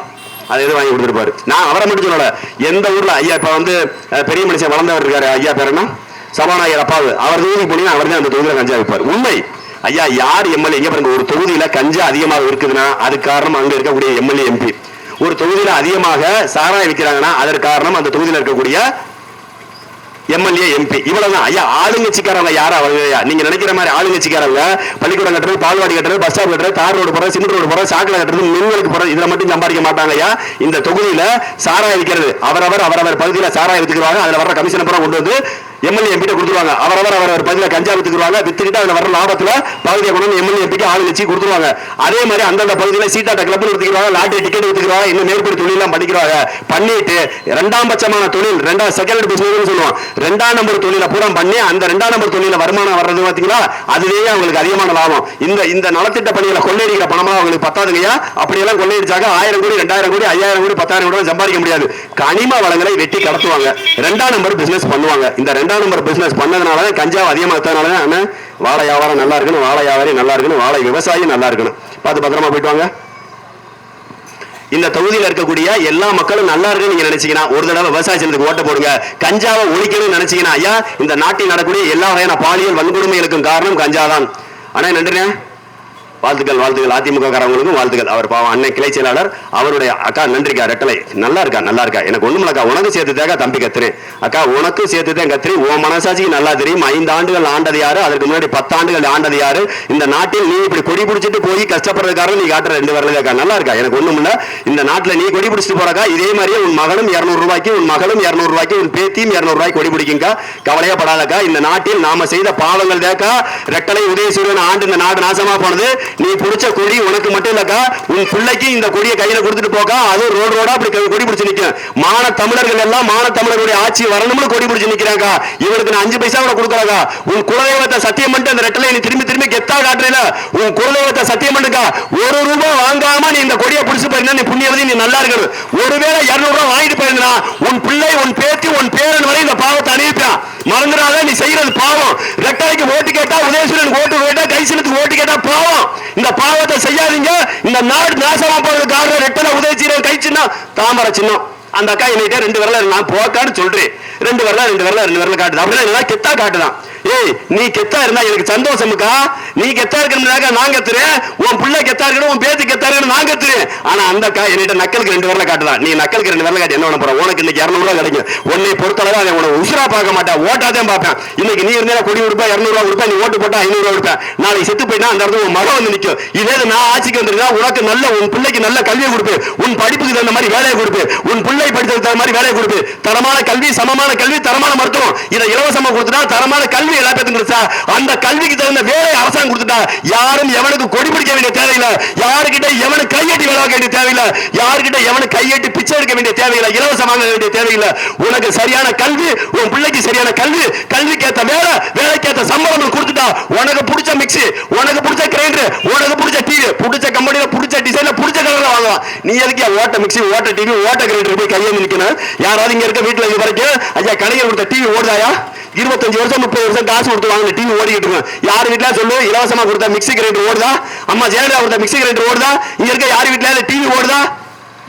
அதை எதுவும் வாங்கி கொடுத்துருப்பாரு. நான் அவரை மட்டும் சொல்லல, எந்த ஊர்ல ஐயா இப்ப வந்து பெரிய மனுஷன் வளர்ந்தவர் இருக்காரு, ஐயா பேர் என்ன சபாநாயகர் அப்பாவு, அவர் தொகுதி போனீங்கன்னா அவர் தான் அந்த தொகுதியில கஞ்சா விற்பார். உண்மை ஐயா. யார் எம்எல்ஏ எங்க பாருங்க, ஒரு தொகுதியில கஞ்சா அதிகமாக இருக்குதுன்னா அதுக்கு காரணம் அங்க இருக்கக்கூடிய எம்எல்ஏ எம்பி. ஒரு தொகுதியில அதிகமாக சாராயம் விற்கிறாங்கன்னா அதற்கு காரணம் அந்த தொகுதியில் இருக்கக்கூடிய எம்எல்ஏ எம்பி. இவ்வளவுதான் ஐயா. ஆளுங்கட்சிக்காரங்க யாரா அவங்க? நீங்க நினைக்கிற மாதிரி ஆளுங்கட்சிக்காரங்க பள்ளிக்கூடம் கட்டுறது, பால்வாடி கட்டுறது, பஸ் ஸ்டாப் கட்டுறது, தார் ரோடு போறது, சிமெண்ட் ரோடு போறது, சாக்கடை கட்டுறது, மின்வெளுக்கு போறது, இதுல மட்டும் சம்பாதிக்க மாட்டாங்க ஐயா. இந்த தொகுதியில சாராயம் விற்கிறது அவரவர் பகுதியில சாராயம் வித்துக்குவாங்க. அதுல வர்ற கமிஷன் பூரா கொண்டு வந்து எம்எல்ஏ எம்பிட்ட கொடுத்துருவாங்க. அவரவர் பகுதியில் கஞ்சா வித்துக்குவாங்க. வித்துக்கிட்டு அதுல வர லாபத்துல பகுதியை கொண்டு எம்எல்ஏ எம்பிக்கு ஆளுங்கட்சி கொடுத்துருவாங்க. அதே மாதிரி அந்தந்த பகுதியில் சீட்டாட்ட கிளப் வித்துக்குவாங்க, லாட்டரி டிக்கெட் வித்துக்குவாங்க, இன்னும் மேற்படி தொழிலாம் பண்ணிக்கிறாங்க. பண்ணிட்டு இரண்டாம் பட்சமான தொழில், செகண்ட் பிசினஸ் சொல்லுவோம், ரெண்டாம் நம்பர் தொழில பூரா பண்ணி அந்த ரெண்டாம் நம்பர் தொழில வருமானம் வர்றது பாத்தீங்களா, அதுவே அவங்களுக்கு அதிகமான லாபம். இந்த நலத்திட்ட பணிகளை கொள்ளையடிக்கிற பணமா அவங்களுக்கு பத்தாதுங்கய்யா. அப்படியெல்லாம் கொள்ளையடிச்சாங்க 1000 கோடி 2000 கோடி 5000 கோடி 10,000 கோடி சம்பாதிக்க முடியாது. கனிம வளங்களை வெட்டி கடத்துவாங்க, ரெண்டாம் நம்பர் பிசினஸ் பண்ணுவாங்க. இந்த ரெண்டாம் நம்பர் பிசினஸ் பண்ணதுனால கஞ்சாவை அதிகமாக வாழை வியாபாரம் நல்லா இருக்கணும், வாழை வியாபாரி நல்லா இருக்கணும், வாழை விவசாயி நல்லா இருக்கணும். பார்த்து பத்திரமா போயிட்டு வாங்க. இந்த தொகுதியில் இருக்கக்கூடிய எல்லா மக்களும் நல்லா இருக்குன்னு நீங்க நினைச்சீங்கன்னா ஒரு தடவை விவசாய சின்னத்துக்கு ஓட்ட போடுங்க. கஞ்சாவை ஒழிக்கணும்னு நினைச்சீங்கன்னா ஐயா இந்த நாட்டில் நடக்கூடிய எல்லா வகையான பாலியல் வன்கொடுமைகளுக்கும் காரணம் கஞ்சா தான். ஆனா நன்றினே, வாழ்த்துக்கள் வாழ்த்துக்கள். அதிமுக காரங்களுக்கும் வாழ்த்துக்கள். அவர் பாவம் அண்ணன் கிளை செயலாளர், அவருடைய அக்கா நன்றிக்கா ரெட்டலை நல்லா இருக்கா. எனக்கு ஒண்ணும் இல்லக்கா, உனக்கு சேர்த்து தேக்க தம்பி கத்துறேன். அக்கா உனக்கு சேர்த்து தான் கத்துறேன். உன் மனசாட்சிக்கு நல்லா தெரியும் 5 ஆண்டுகள் ஆண்டது யாரு, அதுக்கு முன்னாடி 10 ஆண்டுகள் ஆண்டது யாரு. இந்த நாட்டில் நீ இப்படி கொடி பிடிச்சிட்டு போய் கஷ்டப்படுறதுக்காரன் நீ காட்டுற 2 வரலக்கா நல்லா இருக்கா. எனக்கு ஒண்ணும் இல்ல, இந்த நாட்டில் நீ கொடி பிடிச்சிட்டு போறக்கா. இதே மாதிரியே உன் மகனும் 200 ரூபாய்க்கு, உன் மகளும் 200 ரூபாய்க்கு, உன் பேத்தியும் 200 ரூபாய்க்கு கொடி பிடிக்குங்கா. கவலையா படாதக்கா. இந்த நாட்டில் நாம செய்த பாவங்கள் தேக்கா ரெட்டலை உதயசூரியன் ஆண்டு இந்த நாடு நாசமா போனது. நீ பிடிச்ச கொடி உனக்கு மட்டும் இல்லக்கா, உன் பிள்ளைக்கு இந்த கொடியை கையில கொடுத்துட்டு போக்கா. அது ரோடு ரோடா அப்படி கொடி பிடிச்சு நிக்கும். மான தமிழர்கள் எல்லாம் மான தமிழர்களுடைய ஆட்சி வரணும்னு கொடி பிடிச்சு நிக்கிறாங்க. இவனுக்கு நான் 5 பைசா கூட கொடுக்கறக்கா. உன் குலதெய்வத்தை சத்தியம் பண்ணிட்டு அந்த ரெட்டலை நீ திரும்பி கெத்தா காட்டுறீல. உன் குலதெய்வத்தை சத்தியம் பண்ணுக்கா. 1 ரூபாய் வாங்காம நீ இந்த கொடியை பிடிச்சு போயிருந்தா நீ புண்ணியவதி, நீ நல்லா இருக்கணும். ஒருவேளை 200 ரூபாய் வாங்கிட்டு போயிருந்தா உன் பிள்ளை, உன் பேத்தி, உன் பேரன் வரை இந்த பாவத்தை அனுப்பிப்பான். மறந்துடாத, நீ செய்யறது பாவம். ரெட்டைக்கு ஓட்டு கேட்டா, உதயசூரன் ஓட்டு கேட்டா, கைசிலத்துக்கு ஓட்டு கேட்டா பாவம். இந்த பாவத்தை செய்யாதீங்க. இந்த நாடு நாசமா போறதுக்கு காரணம் ரெட்டலை உதயசூரன் கை சின்னம், தாமரை சின்னம். அந்த அக்கா என்னைட்ட 2 விரல நான் போக்கான்னு சொல்றேன். 2 விரல காட்டுது. அப்படின்னா கெத்தா காட்டுதான். ஏய் நீ கெத்தா இருந்தா எனக்கு சந்தோஷமுக்கா. நீ கெத்தா இருக்கணும்னாக்கா நான் கத்துறேன், உன் பிள்ளை கெத்தா இருக்கணும், உன் பேத்து கெத்தா இருக்கணும் நான் கத்துறேன். ஆனா அந்த அக்கா என்னைட்ட நக்கலுக்கு 2 விரல காட்டுதான். நீ நக்கலுக்கு 2 விரல காட்டி என்ன பண்ண போற? உனக்கு இன்னைக்கு 200 ரூபாய் கிடைக்கும். உன்னை பொறுத்தளவு அதை உனக்கு உசுரா பார்க்க மாட்டேன், ஓட்டாதான் பார்ப்பேன். இன்னைக்கு நீ இருந்தா கொடி கொடுப்பா 200 ரூபாய் கொடுப்பா, நீ ஓட்டு போட்டா 500 ரூபாய் கொடுப்பேன். நாளைக்கு செத்து போயிட்டா அந்த இடத்துல உன் மகன் வந்து நிற்கும். இதே நான் ஆட்சிக்கு வந்திருக்கா உனக்கு நல்ல, உன் பிள்ளைக்கு நல்ல கல்வியை கொடுப்பேன், உன் படிப்புக்கு தகுந்த மாதிரி வேலையை கொடுப்பேன், உன் பிள்ளை படிச்சதுக்கு தகுந்த மாதிரி வேலையை கொடுப்பேன். தரமான கல்வி, சமமான கல்வி, தரமான மருத்துவம், இதை இலவசமா கொடுத்துட்டா தரமான கல்வி எல்லா பேருக்கும் கொடுத்தா அந்த கல்விக்கு தகுந்த வேலை அரசாங்கம் கொடுத்துட்டா யாரும் எவனுக்கு கொடி பிடிக்க வேண்டிய தேவையில்லை, யாருக்கிட்ட எவனு கையெட்டி வேலை வேண்டிய தேவையில்லை, யாருக்கிட்ட எவனு கையெட்டி பிச்சை எடுக்க வேண்டிய தேவையில்லை, இலவசம் வாங்க வேண்டிய தேவையில்லை. உனக்கு சரியான கல்வி, உன் பிள்ளைக்கு சரியான கல்வி, கல்விக்கேற்ற வேலை, வேலைக்கேற்ற சம்பளம் கொடுத்துட்டா உனக்கு பிடிச்ச மிக்ஸி, உனக்கு பிடிச்ச கிரைண்டர், உனக்கு பிடிச்ச டிவி, பிடிச்ச கம்பெனியில பிடிச்ச டிசைன்ல பிடிச்ச கலர்ல வாங்கலாம். நீ எதுக்கு ஓட்ட மிக்ஸி, ஓட்ட டிவி, ஓட்ட கிரைண்டர் போய் கையை நிற்கணும்? யாராவது இங்க இருக்க வீட்டுல இது வரைக்கும் ஐயா கடையில் கொடுத்த டிவி ஓடுதாயா? 25 வருஷம் 30 வருஷம் காசு கொடுத்து வாங்க டிவி ஓடிக்கிட்டு இருக்கும். யார் வீட்டுல சொல்லு இலவசமா கொடுத்த மிக்ஸி கிரைண்டர் ஓடுதா? அம்மா ஜெயலலிதா கொடுத்த மிக்ஸி கிரைண்டர் ஓடுதா? இங்க இருக்க யார் வீட்டுல டிவி ஓடுதா?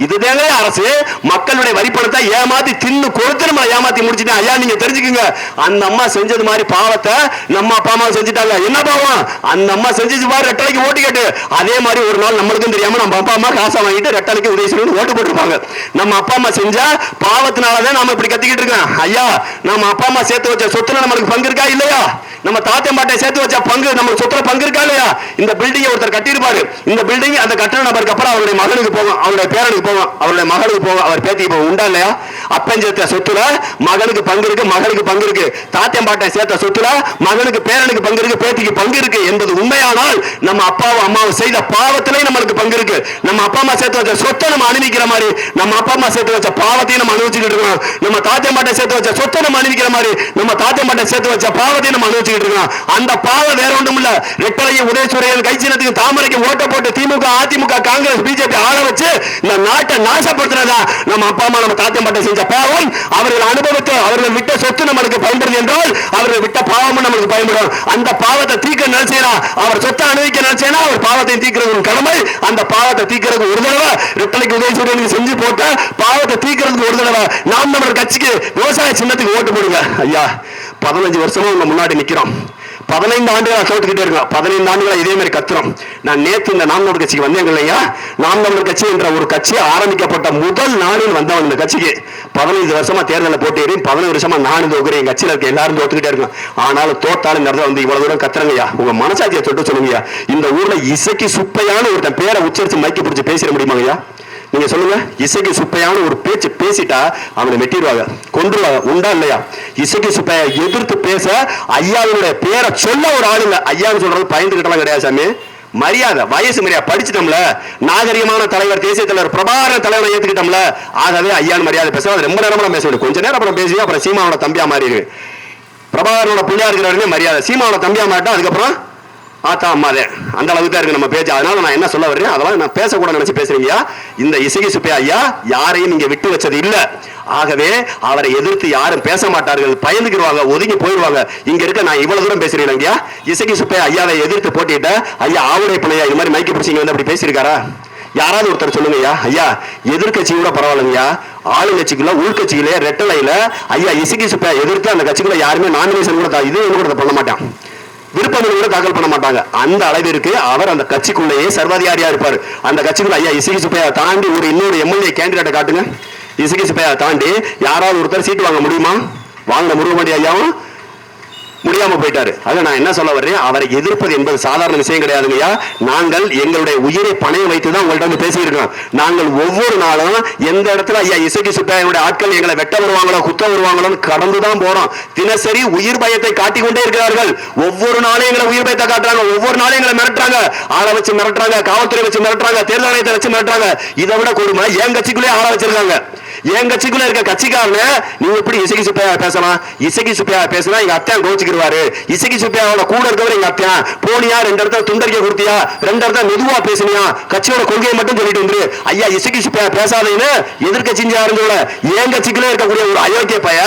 இதுதானே அரசு மக்களுடைய வரிப்பணத்தை ஏமாத்தி தின்னு கொடுத்து நம்ம ஏமாத்தி முடிச்சுட்டேன். ஐயா நீங்க தெரிஞ்சுக்கங்க, அந்த அம்மா செஞ்சது மாதிரி பாவத்தை நம்ம அப்பா அம்மா செஞ்சுட்டாங்க. என்ன பாவம்? அந்த அம்மா செஞ்சது பாரு, ரெட்டலைக்கு ஓட்டு கேட்டு. அதே மாதிரி ஒரு நாள் நம்மளுக்கும் தெரியாம நம்ம அப்பா அம்மா காசை வாங்கிட்டு ரெட்டலைக்கு உதயசூரியன் ஓட்டு போட்டுருப்பாங்க. நம்ம அப்பா அம்மா செஞ்ச பாவத்தினாலதான் நாம இப்படி கத்திக்கிட்டு இருக்கோம். ஐயா நம்ம அப்பா அம்மா சேர்த்து வச்ச சொத்துல நம்மளுக்கு பங்கு இருக்கா இல்லையா? நம்ம தாத்தா பாட்டை சேர்த்து வச்ச பங்கு நம்ம சொத்துல பங்கு இருக்கா இல்லையா? இந்த பில்டிங் ஒருத்தர் கட்டியிருப்பாரு. இந்த பில்டிங் அந்த கட்டண நபருக்கு அப்புறம் அவருடைய மகனுக்கு போகும், அவருடைய பேரனுக்கு போகும், அவருடைய மகளுக்கு போகும், அவர் பேத்திக்கு போகும். உண்டா இல்லையா? அப்பன் சேர்த்த சொத்துல மகனுக்கு பங்கு இருக்கு, மகளுக்கு பங்கு இருக்கு. தாத்தன் பாட்டை சேர்த்த சொத்துல மகனுக்கு பேரனுக்கு பங்கு இருக்கு, பேத்திக்கு பங்கு இருக்கு என்பது உண்மையானால் நம்ம அப்பாவும் அம்மாவும் செய்த பாவத்திலே நம்மளுக்கு பங்கு இருக்கு. நம்ம அப்பா அம்மா சேர்த்து வச்ச சொத்தை நம்ம அனுபவிக்கிற மாதிரி நம்ம அப்பா அம்மா சேர்த்து வச்ச பாவத்தையும் நம்ம அனுபவிச்சுட்டு இருக்கோம். நம்ம தாத்தன் பாட்டை சேர்த்து வச்ச சொத்தை நம்ம அனுபவிக்கிற மாதிரி நம்ம தாத்தன் பாட்டை சேர்த்து வச்ச பாவத்தையும் நம்ம அனுபவிச்சுட்டு இருக்கோம். அந்த பாவம் வேற ஒன்றும் இல்ல. ரெட்டலையும் உதயசூரியன் கைச்சினத்துக்கு தாமரைக்கு ஓட்ட போட்டு திமுக அதிமுக காங்கிரஸ் பிஜேபி ஆள வச்சு இந்த நாட்டை நாசப்படுத்துறதா நம்ம அப்பா அம்மா நம்ம தாத்தன் பாட்டை செஞ்ச பாவம். அவர்கள் அனுபவத்தை அவர்கள் விட்ட சொத்து நம்மளுக்கு பயன்படுது என்றால் அவர்கள் விட்ட பாவமும் நம்மளுக்கு பயன்படும். அந்த பாவத்தை தீர்க்க நினைச்சேனா, அவர் சொத்தை அனுபவிக்க நினைச்சேனா, அவர் பாவத்தை தீர்க்கிறது கடமை. அந்த பாவத்தை தீர்க்கிறது ஒரு தடவை ரெட்டலைக்கு உதயசூரியனுக்கு செஞ்சு போட்ட பாவத்தை தீர்க்கிறதுக்கு ஒரு தடவை நாம் நம்ம கட்சிக்கு விவசாய சின்னத்துக்கு ஓட்டு போடுங்க. ஐயா 15 வருஷமா உங்க முன்னாடி நிக்கிறோம். 15 ஆண்டுகளா கேட்டுக்கிட்டே இருக்கோம். 15 ஆண்டுகளா இதே மாதிரி கத்துறோம். நான் நேற்று இந்த நாம் தமிழர் கட்சிக்கு வந்தேன் இல்லையா? நாம் தமிழர் கட்சி என்ற ஒரு கட்சி ஆரம்பிக்கப்பட்ட முதல் நாளில் வந்தவன் இந்த கட்சிக்கு. 15 வருஷமா தேர்தலில் போட்டியிடும், 15 வருஷமா நான் இந்த என் கட்சியில் இருக்க எல்லாரும் தோத்துக்கிட்டே இருக்கோம். ஆனாலும் தோத்தாலும் இந்த இடத்துல வந்து இவ்வளவு தூரம் கத்துறங்கய்யா. உங்க மனசாட்சியை தொட்டு சொல்லுங்கய்யா. இந்த ஊர்ல இசைக்கு சுப்பையான ஒருத்தன் பேரை உச்சரிச்சு மைக்கு பிடிச்சி பேசிட முடியுமாங்கய்யா? நீங்க சொல்லுங்க. இசைக்கு சுப்பையான ஒரு பேச்சு பேசிட்டா அவனை வெட்டிடுவாங்க, கொன்றுவாங்க. உண்டா இல்லையா? இசைக்கு சுப்பைய எதிர்த்து பேச ஐயாவுடைய பேரை சொல்ல ஒரு ஆள் இல்ல. ஐயான்னு சொல்றது பயந்துகிட்டலாம் கிடையாது சாமி. மரியாதை, வயசு மரியாதை, படிச்சுட்டோம்ல. நாகரிகமான தலைவர், தேசிய தலைவர் பிரபாகரன் தலைவரை ஏத்துக்கிட்டோம்ல. ஆகவே ஐயான்னு மரியாதை பேசுவோம். ரொம்ப நேரம் பேச வேண்டிய கொஞ்ச நேரம் அப்புறம் பேசி அப்புறம் சீமாவோட தம்பியா மாறிடு. பிரபாகரனோட பிள்ளையா இருக்கிறவருமே மரியாதை, சீமாவோட தம்பியா மாட்டா அதுக்கப்புறம் ஆத்தா அம்மாதே. அந்த அளவுக்கு தான் இருக்கு நம்ம பேச்சு. அதனால நான் என்ன சொல்ல வர்றேன், அதெல்லாம் நான் பேசக்கூட நினைச்சு பேசுறீங்க. இந்த இசைக்கு சுப்பையா ஐயா யாரையும் நீங்க விட்டு வச்சது இல்ல. ஆகவே அவரை எதிர்த்து யாரும் பேச மாட்டார்கள், பயந்துக்கிடுவாங்க, ஒதுங்கி போயிடுவாங்க. இங்க இருக்க நான் இவ்வளவு தூரம் பேசுறேன் ஐயா. இசைக்கு சுப்பையா ஐயாவை எதிர்த்து போட்டிட்ட ஐயா ஆவுடைய பிள்ளையா இது மாதிரி மைக்கு பிடிச்சிங்க வந்து அப்படி பேசியிருக்காரா? யாராவது ஒருத்தர் சொல்லுங்க ஐயா. எதிர்கட்சி கூட பரவாயில்லைங்கய்யா, ஆளுங்கட்சிக்குள்ள உள்கட்சியில ரெட்டலையில ஐயா இசைக்கு சுப்பையா எதிர்த்து அந்த கட்சிக்குள்ள யாருமே நாமினேஷன் கூட இது கூட பண்ண மாட்டான், விருப்பம் கூட தாக்கல் பண்ண மாட்டாங்க. அந்த அளவிற்கு அவர் அந்த கட்சிக்குள்ளேயே சர்வாதிகாரியா இருப்பார். அந்த கட்சிக்குள்ள ஐயா இசைக்கு சுப்பையா தாண்டி ஒரு இன்னொரு எம்எல்ஏ கேண்டிடேட்டை காட்டுங்க. இசைக்கு சுப்பையா தாண்டி யாராவது ஒருத்தர் சீட்டு வாங்க முடியுமா? வாங்க முருகமணி ஐயாவும் முடியாம போயிட்டாரு. அதை நான் என்ன சொல்ல வர்றேன், அவரை எதிர்ப்பது என்பது சாதாரண விஷயம் கிடையாதுங்கய்யா. நாங்கள் எங்களுடைய உயிரை பணைய வைத்துதான் உங்கள்ட்ட வந்து பேசியிருக்கோம். நாங்கள் ஒவ்வொரு நாளும் எந்த இடத்துல ஐயா இசைக்கு சுப்பையாவுடைய ஆட்கள் எங்களை வெட்ட வருவாங்களோ குத்த வருவாங்களோன்னு கடந்துதான் போறோம். தினசரி உயிர் பயத்தை காட்டிக்கொண்டே இருக்கிறார்கள். ஒவ்வொரு நாளும் எங்களை உயிர் பயத்தை காட்டுறாங்க, ஒவ்வொரு நாளும் எங்களை மிரட்டுறாங்க, ஆளை வச்சு மிரட்டுறாங்க, காவல்துறை வச்சு மிரட்டுறாங்க, தேர்தல் ஆணையத்தை வச்சு மிரட்டுறாங்க. இதை விட கொடுமை என் கட்சிக்குள்ளே ஆள வச்சிருக்காங்க. என் கட்சிக்குள்ள இருக்க கட்சிக்காரன நீங்க எப்படி இசைக்கு சுப்பையா பேசலாம்? இசைக்கு சுப்பையா பேசினா எங்க அத்தியான் கோச்சிக்கிடுவாரு. இசைக்கு சுப்பையாவோட கூட இருக்கவர் எங்க அத்தியான் போனியா, 2 இடத்துல துண்டறிக்கை கொடுத்தியா, 2 இடத்துல மெதுவா பேசினியா, கட்சியோட கொள்கையை மட்டும் சொல்லிட்டு வந்து ஐயா இசைக்கு சுப்பையா பேசாதீன்னு எதிர்கட்சி யாருங்கள என் கட்சிக்குள்ளே இருக்கக்கூடிய ஒரு அயோக்கிய பைய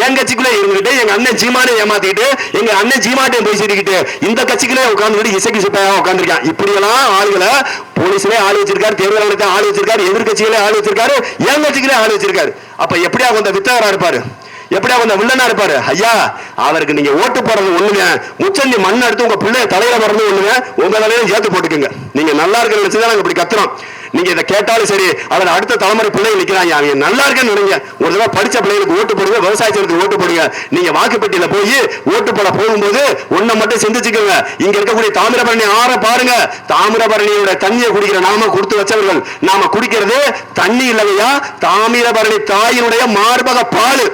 என் கட்சிக்குள்ளே இருந்துட்டு எங்க அண்ணன் சீமானே ஏமாத்திட்டு எங்க அண்ணன் சீமாட்டையும் பேசிட்டு இந்த கட்சிக்குள்ளே உட்கார்ந்துட்டு இசைக்கு சுப்பையா உட்கார்ந்துருக்கான். இப்படி எல்லாம் ஆளுகளை போலீஸ்லயே ஆள் வச்சிருக்காரு, தேர்தல் ஆணையத்தை ஆள் வச்சிருக்காரு, எதிர்கட்சிகளே ஆள் வச்சிருக்காரு, என் கட்சிகளே ஆள் வச்சிருக்காரு. அப்ப எப்படியா வந்த வித்தகரா இருப்பாரு, எப்படியா வந்த வில்லனா இருப்பாரு? ஐயா அவருக்கு நீங்க ஓட்டு போறது ஒண்ணுங்க, முச்சந்தி மண் எடுத்து உங்க பிள்ளைய தலையில போறது ஒண்ணுங்க, உங்க தலையில சேர்த்து போட்டுக்குங்க. நீங்க நல்லா இருக்கிற நினைச்சுதான் இப்படி கத்துறோம். நீங்க இதை கேட்டாலும் சரி, அதில் அடுத்த தலைமுறை பிள்ளைங்க நிற்கிறாங்க, அவங்க நல்லா இருக்குன்னு நினைங்க. ஒரு தடவை படிச்ச பிள்ளைகளுக்கு ஓட்டு போடுங்க, விவசாயத்திற்கு ஓட்டு போடுங்க. நீங்க வாக்குப்பெட்டியில போய் ஓட்டு போட போகும்போது ஒன்றை மட்டும் சிந்திச்சுக்கோங்க. இங்க இருக்கக்கூடிய தாமிரபரணி ஆற பாருங்க. தாமிரபரணியோட தண்ணியை குடிக்கிற நாம கொடுத்து வச்சவர்கள். நாம குடிக்கிறது தண்ணி இல்லையா, தாமிரபரணி தாயினுடைய மார்பக பால்.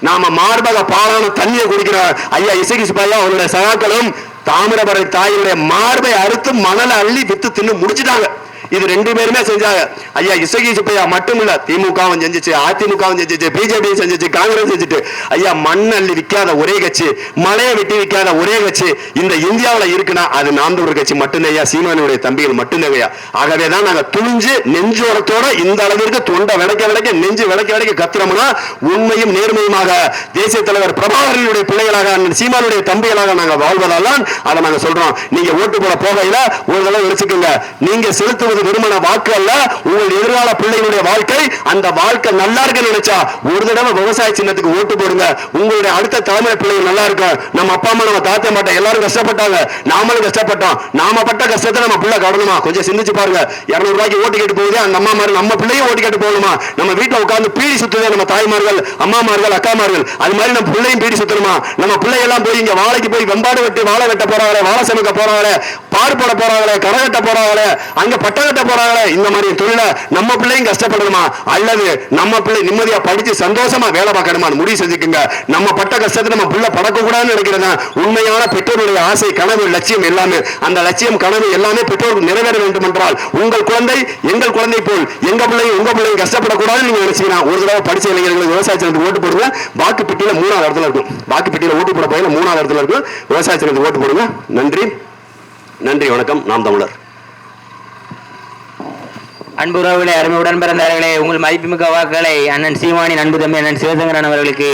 நாம மார்பக பாலான தண்ணியை குடிக்கிற ஐயா இசைக்கு சுப்பையா அவருடைய சகாக்களும் தாமிரபரணி தாயினுடைய மார்பை அறுத்து மணலை அள்ளி வித்து தின்னு முடிச்சுட்டாங்க. இது 2 பேருமே செஞ்சாங்க. ஐயா இசைக்கு சுப்பையா மட்டும் இல்ல, திமுகவும் செஞ்சிச்சு, அதிமுகவும் செஞ்சிச்சு, பிஜேபி செஞ்சிச்சு, காங்கிரஸ் செஞ்சுட்டு. ஐயா மண் அள்ளி விற்காத ஒரே கட்சி, மலையை வெட்டி விற்காத ஒரே கட்சி இந்த இந்தியாவில் இருக்குன்னா அது நாம் தமிழர் கட்சி மட்டும்தான் ஐயா, சீமானுடைய தம்பிகள் மட்டும்தான் ஐயா. ஆகவேதான் நாங்க துணிஞ்சு நெஞ்சோரத்தோட இந்த அளவிற்கு தொண்டை விளக்க நெஞ்சு விளக்க கத்துறோம்னா உண்மையும் நேர்மையுமாக தேசிய தலைவர் பிரபாகரனுடைய பிள்ளைகளாக சீமானுடைய தம்பிகளாக நாங்க வாழ்வதால் அதை நாங்க சொல்றோம். நீங்க ஓட்டு போட போகையில ஒரு தடவை வச்சுக்கோங்க, நீங்க செலுத்துவது போறது வெறுமன வாக்கு அல்ல, உங்கள் எதிர்கால பிள்ளைகளுடைய வாழ்க்கை. அந்த வாழ்க்கை நல்லா இருக்க நினைச்சா ஒரு தடவை விவசாய சின்னத்துக்கு ஓட்டு போடுங்க. உங்களுடைய அடுத்த தலைமுறை பிள்ளைகள் நல்லா இருக்கும். நம்ம அப்பா அம்மா நம்ம தாத்தா மாட்டோம் எல்லாரும் கஷ்டப்பட்டாங்க, நாமளும் கஷ்டப்பட்டோம். நாம பட்ட கஷ்டத்தை நம்ம பிள்ளை கடணுமா? கொஞ்சம் சிந்திச்சு பாருங்க. 200 ரூபாய்க்கு ஓட்டு கேட்டு போகுது அந்த அம்மா மாதிரி நம்ம பிள்ளையும் ஓட்டு கேட்டு போகணுமா? நம்ம வீட்டுல உட்கார்ந்து பீடி சுத்துதே நம்ம தாய்மார்கள், அம்மாமார்கள், அக்காமார்கள். அது மாதிரி நம்ம பிள்ளையும் பீடி சுத்தணுமா? நம்ம பிள்ளையெல்லாம் போய் இங்க வாழைக்கு போய் வெம்பாடு வெட்டி வாழை வெட்ட போறாங்களே, வாழை சமைக்க போறாங்களே, பாடு போட போறாங்களே, கரை கட்ட போறாங்களே, அங்க பட்ட கட்ட போறாங்களே, இந்த மாதிரி தொழில நம்ம பிள்ளையும் கஷ்டப்படணுமா? அல்லது நம்ம பிள்ளை நிம்மதியா படிச்சு சந்தோஷமா வேலை பார்க்கணுமா? முடிவு செஞ்சுக்குங்க. நம்ம பட்ட கஷ்டத்தை நம்ம பிள்ளை படக்க கூடாதுன்னு நினைக்கிறதா உண்மையான பெற்றோருடைய ஆசை, கனவு, லட்சியம் எல்லாமே. அந்த லட்சியம், கனவு எல்லாமே பெற்றோருக்கு நிறைவேற வேண்டும் என்றால் உங்கள் குழந்தை எங்கள் குழந்தை போல் எங்க பிள்ளையும் உங்க பிள்ளையும் கஷ்டப்படக்கூடாதுன்னு நீங்க நினைச்சீங்கன்னா ஒரு தடவை படிச்ச இளைஞர்களுக்கு விவசாய சங்கத்துக்கு ஓட்டு போடுங்க. வாக்கு பெட்டியில 3வது இடத்துல இருக்கும். வாக்கு பெட்டியில ஓட்டு போட போயில 3வது இடத்துல இருக்கும். விவசாய சங்கத்துக்கு ஓட்டு போடுங்க. நன்றி, நன்றி, வணக்கம். நாம் தமிழர். அன்பு உறவுகளே, அருமை உடன் பிறந்தார்களே, உங்கள் மதிப்புமிக்க வாக்குகளை அண்ணன் சீமானின் அன்பு தம்பி அண்ணன் சிவசங்கரன் அவர்களுக்கு